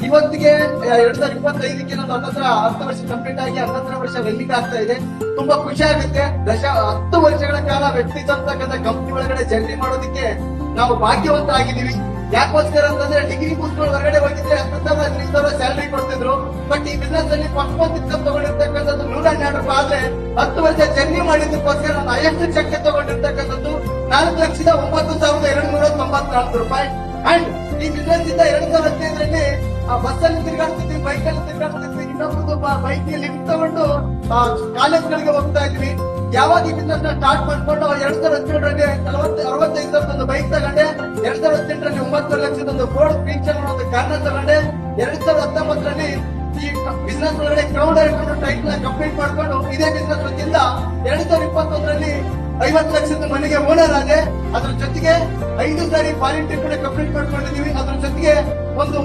ಇವತ್ತಿಗೆ 2025ಕ್ಕೆ ನಮ್ಮ ಹತ್ರ 10 ವರ್ಷ ಕಂಪ್ಲೀಟ್ ಆಗಿ 11ನೇ ವರ್ಷ ರನ್ನಿಂಗ್ ಆಗ್ತಾ ಇದೆ. ತುಂಬಾ ಖುಷಿ ಆಗುತ್ತೆ. 10 ವರ್ಷಗಳ ಕಾಲ ವ್ಯಕ್ತಿತಕ್ಕಂಥ ಕಂಪ್ನಿ ಒಳಗಡೆ ಜರ್ನಿ ಮಾಡೋದಕ್ಕೆ ನಾವು ಭಾಗ್ಯವಂತರಾಗಿದ್ದೀವಿ. ಯಾಕೋಸ್ಕರ ಅಂತಂದ್ರೆ ಡಿಗ್ರಿ ಮುಗಿಸ್ಕೊಂಡು ಹೊರಗಡೆ ಹೋಗಿದ್ರೆ 10,000 ಸ್ಯಾಲರಿ ಕೊಡ್ತಿದ್ರು. ಬಟ್ ಈ ಬಿಸ್ನೆಸ್ ಅಲ್ಲಿ ಫಸ್ಟ್ ಇನ್ಕಮ್ ತಗೊಂಡಿರ್ತಕ್ಕಂಥದ್ದು 112 ರೂಪಾಯಿ ಆದ್ರೆ 10 ವರ್ಷ ಜರ್ನಿ ಮಾಡಿದ್ದಕ್ಕೋಸ್ಕರ ನಾನು ಹೈಯೆಸ್ಟ್ ಚೆಕ್ ತಗೊಂಡಿರ್ತಕ್ಕಂಥದ್ದು 4,09,294 ರೂಪಾಯಿ. ಅಂಡ್ ಈ ಬಿಸ್ನೆಸ್ ಇಂದ 2015ರಲ್ಲಿ ಬಸ್ ಅಲ್ಲಿ ತಿರುಗಾಡ್ತಿದ್ವಿ, ಬೈಕ್ ಅಲ್ಲಿ ತಿರುಗಾಡ್ತಿದ್ವಿ, ಇನ್ನೊಬ್ರದ್ದು ಬೈಕ್ ಲಿಫ್ಟ್ ತಗೊಂಡು ಕಾಲೇಜ್ಗಳಿಗೆ ಹೋಗ್ತಾ ಇದ್ವಿ. ಯಾವಾಗ ಈ ಬಿಸ್ನೆಸ್ ನ ಸ್ಟಾರ್ಟ್ ಮಾಡ್ಕೊಂಡು 2017ರಲ್ಲಿ 65,000 ಬೈಕ್ ತಗೊಂಡೆ, 2018ರಲ್ಲಿ 9 ಲಕ್ಷದ ಬೋರ್ಡ್ ಫೀಚರ್ ಒಂದು ಕಾರ್ನ ತಗೊಂಡೆ, 2019ರಲ್ಲಿ ಈ ಬಿಸ್ನೆಸ್ ಒಳಗಡೆ ಕ್ರೌಡ್ ಹಿಡ್ಕೊಂಡು ಟೈಟಲ್ ಕಂಪ್ಲೀಟ್ ಮಾಡ್ಕೊಂಡು ಇದೇ ಬಿಸ್ನೆಸ್ ವತಿಯಿಂದ 2021ರಲ್ಲಿ 50 ಲಕ್ಷದ ಮನೆಗೆ ಓನರ್ ಆದೆ. ಅದ್ರ ಜೊತೆಗೆ 5 ಸಾರಿ ಫಾರಿನ್ ಟ್ರಿಪ್ ಕಂಪ್ಲೀಟ್ ಮಾಡ್ಕೊಂಡಿದೀವಿ. ಅದ್ರ ಜೊತೆಗೆ ಒಂದು